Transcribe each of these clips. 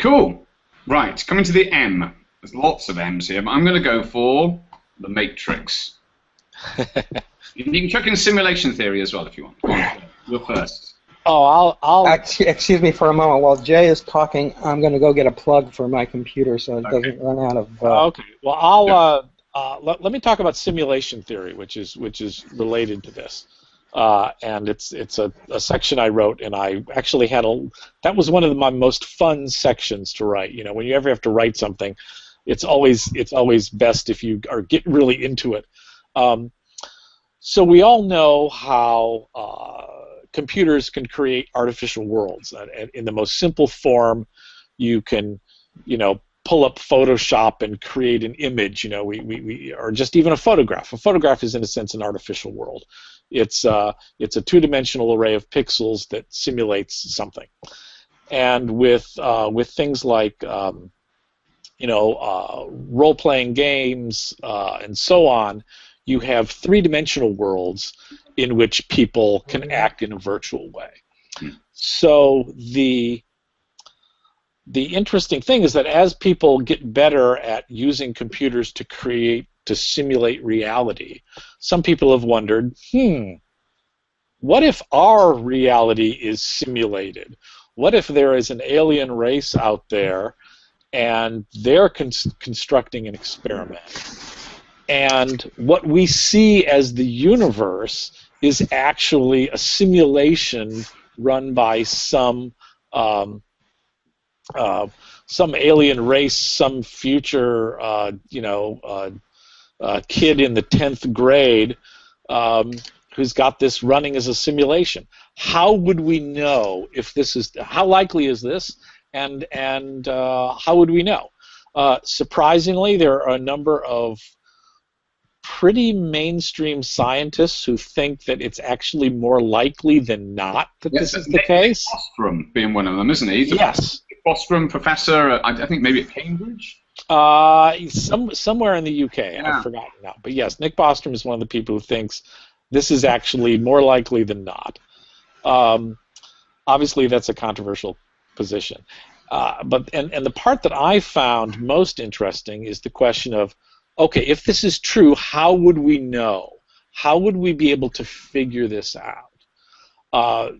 Cool. Right, coming to the M. There's lots of M's here, but I'm going to go for the Matrix. You can chuck in simulation theory as well if you want. Go on, you're first. Oh, I'll... Excuse me for a moment. While Jay is talking, I'm going to go get a plug for my computer so it doesn't run out of... Okay. Well, I'll... let me talk about simulation theory, which is related to this. And it's a section I wrote, and I actually had that was one of my most fun sections to write. You know, when you ever have to write something, it's always best if you get really into it. So we all know how computers can create artificial worlds. And in the most simple form, you can, pull up Photoshop and create an image. Or just even a photograph. A photograph is, in a sense, an artificial world. It's a two-dimensional array of pixels that simulates something. And with things like role-playing games and so on, you have three-dimensional worlds in which people can act in a virtual way. So the interesting thing is that as people get better at using computers to simulate reality, some people have wondered, what if our reality is simulated? What if there is an alien race out there and they're constructing an experiment? And what we see as the universe is actually a simulation run by some alien race, some future, kid in the 10th grade who's got this running as a simulation. How would we know if this is? How likely is this? And how would we know? Surprisingly, there are a number of pretty mainstream scientists who think that it's actually more likely than not that this is the case. Nick Bostrom being one of them, isn't he? Yes. Nick Bostrom, professor, I think maybe at Cambridge? Somewhere in the UK. I've forgotten now. But yes, Nick Bostrom is one of the people who thinks this is actually more likely than not. Obviously, that's a controversial position. But the part that I found most interesting is the question of, okay, if this is true, how would we know? How would we be able to figure this out?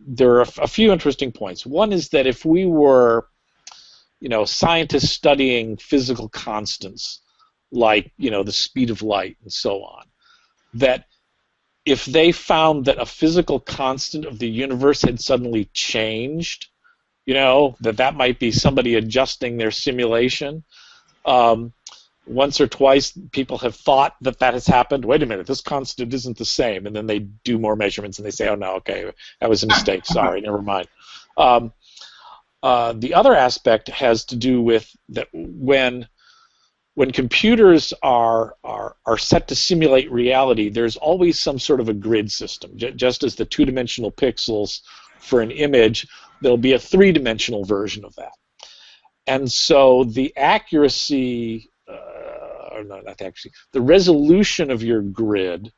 There are a few interesting points. One is that if we were, scientists studying physical constants, like, the speed of light and so on, that if they found that a physical constant of the universe had suddenly changed, that might be somebody adjusting their simulation. Once or twice, people have thought that has happened. Wait a minute, this constant isn't the same. And then they do more measurements, and they say, oh, no, okay, that was a mistake. Sorry, never mind. The other aspect has to do with that when computers are set to simulate reality, there's always some sort of a grid system. Just as the two-dimensional pixels for an image, there'll be a three-dimensional version of that. And so the accuracy... the resolution of your grid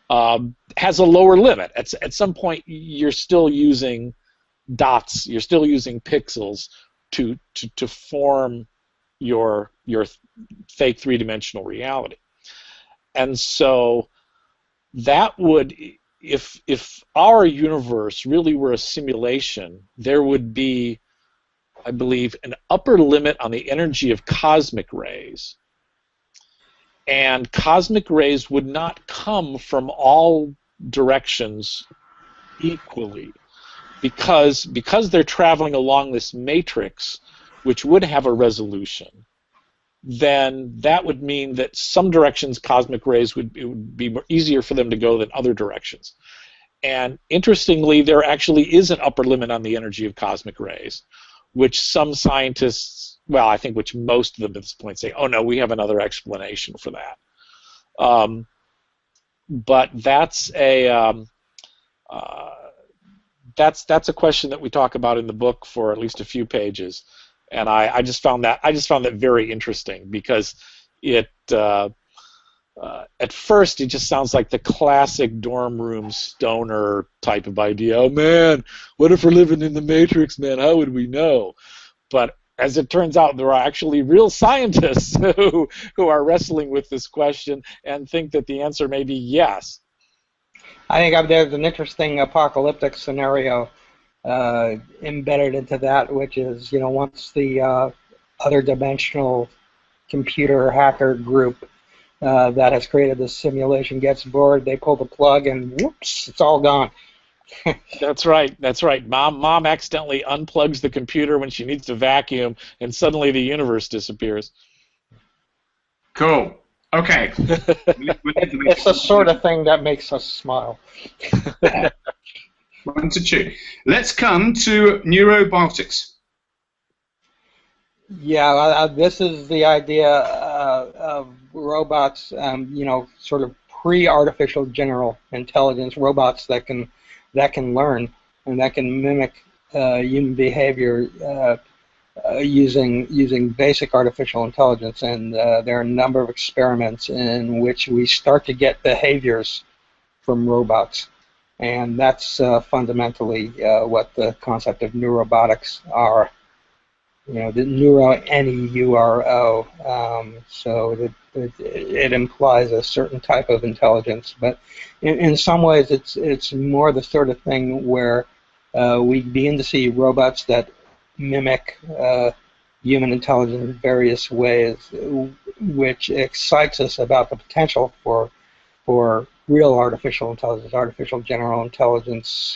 has a lower limit. At some point, you're still using dots, you're still using pixels to form your fake three-dimensional reality. And so that would, if our universe really were a simulation, there would be, I believe, an upper limit on the energy of cosmic rays. And cosmic rays would not come from all directions equally, because they're traveling along this matrix, which would have a resolution. Then that would mean that some directions cosmic rays it would be easier for them to go than other directions. And interestingly, there actually is an upper limit on the energy of cosmic rays, which some scientists, well, I think which most of them at this point say, oh no, we have another explanation for that. But that's a question that we talk about in the book for at least a few pages, and I just found that very interesting, because it at first it just sounds like the classic dorm room stoner type of idea. Oh man, what if we're living in the Matrix, man? How would we know? But as it turns out, there are actually real scientists who are wrestling with this question and think that the answer may be yes. I think there's an interesting apocalyptic scenario embedded into that, which is, once the other dimensional computer hacker group that has created this simulation gets bored, they pull the plug, and whoops, it's all gone. That's right. That's right. Mom accidentally unplugs the computer when she needs to vacuum, and suddenly the universe disappears. Cool. Okay. It's the sort of thing that makes us smile. One to two. Let's come to neurobotics. Yeah, this is the idea of robots, sort of pre-artificial general intelligence robots that can learn and that can mimic human behavior using basic artificial intelligence. And there are a number of experiments in which we start to get behaviors from robots, and that's fundamentally what the concept of neurobotics are. The neuro, N-E-U-R-O, so it implies a certain type of intelligence. But in some ways, it's more the sort of thing where we begin to see robots that mimic human intelligence in various ways, which excites us about the potential for real artificial intelligence, artificial general intelligence,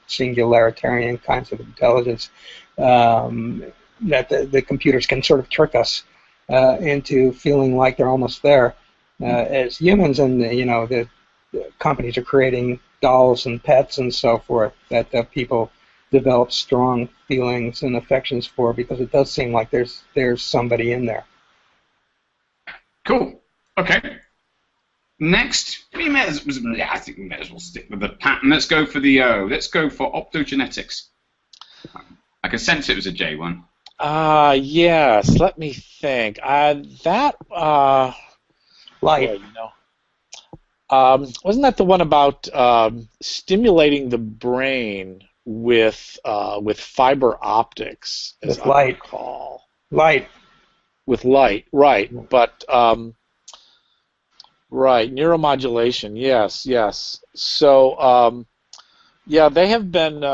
singularitarian kinds of intelligence. That the computers can sort of trick us into feeling like they're almost there as humans, and the companies are creating dolls and pets and so forth that people develop strong feelings and affections for, because it does seem like there's somebody in there. Cool. Okay. Next, I think we may as well stick with the pattern. Let's go for the O. Let's go for optogenetics. I can sense it was a J one. Yes. Let me think. Light. Wasn't that the one about stimulating the brain with fiber optics? As With light. I recall. Light. With light, right? But right, neuromodulation. Yes. So they have been.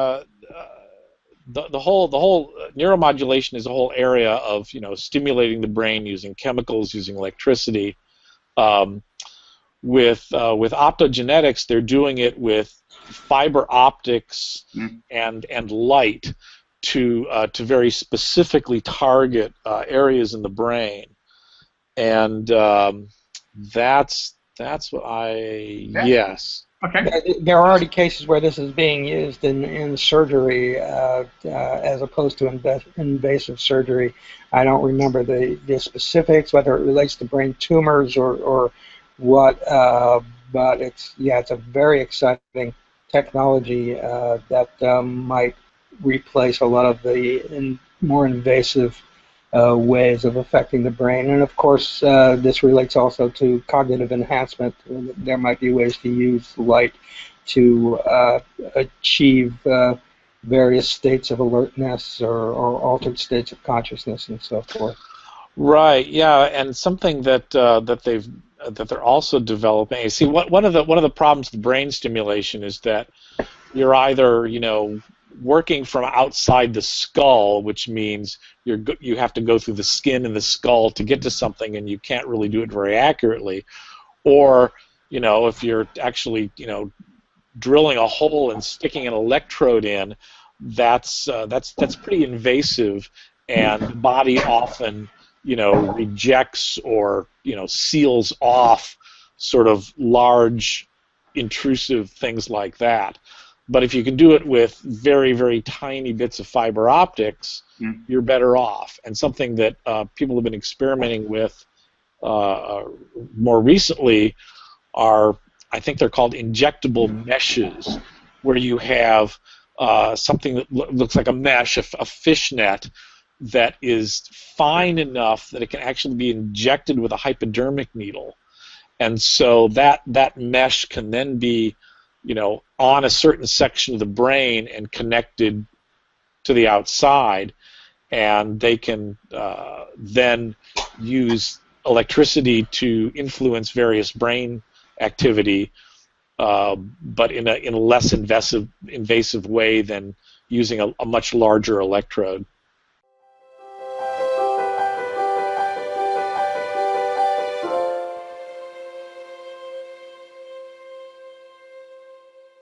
The whole neuromodulation is a whole area of stimulating the brain using chemicals, using electricity. With optogenetics, they're doing it with fiber optics and light to very specifically target areas in the brain, and that's what yes. Okay. There are already cases where this is being used in surgery as opposed to invasive surgery. I don't remember the specifics, whether it relates to brain tumors or what, but it's a very exciting technology that might replace a lot of the more invasive ways of affecting the brain. And of course, this relates also to cognitive enhancement. There might be ways to use light to achieve various states of alertness or altered states of consciousness and so forth. Right. Yeah, and something that they're also developing. You see, one of the problems with brain stimulation is that you're either working from outside the skull, which means you have to go through the skin and the skull to get to something, and you can't really do it very accurately. Or, if you're actually, drilling a hole and sticking an electrode in, that's pretty invasive, and the body often, rejects or seals off sort of large, intrusive things like that. But if you can do it with very, very tiny bits of fiber optics, you're better off. And something that people have been experimenting with more recently are, I think they're called injectable meshes, where you have something that looks like a mesh, a fishnet, that is fine enough that it can actually be injected with a hypodermic needle. And so that mesh can then be on a certain section of the brain and connected to the outside, and they can then use electricity to influence various brain activity, but in a less invasive way than using a much larger electrode.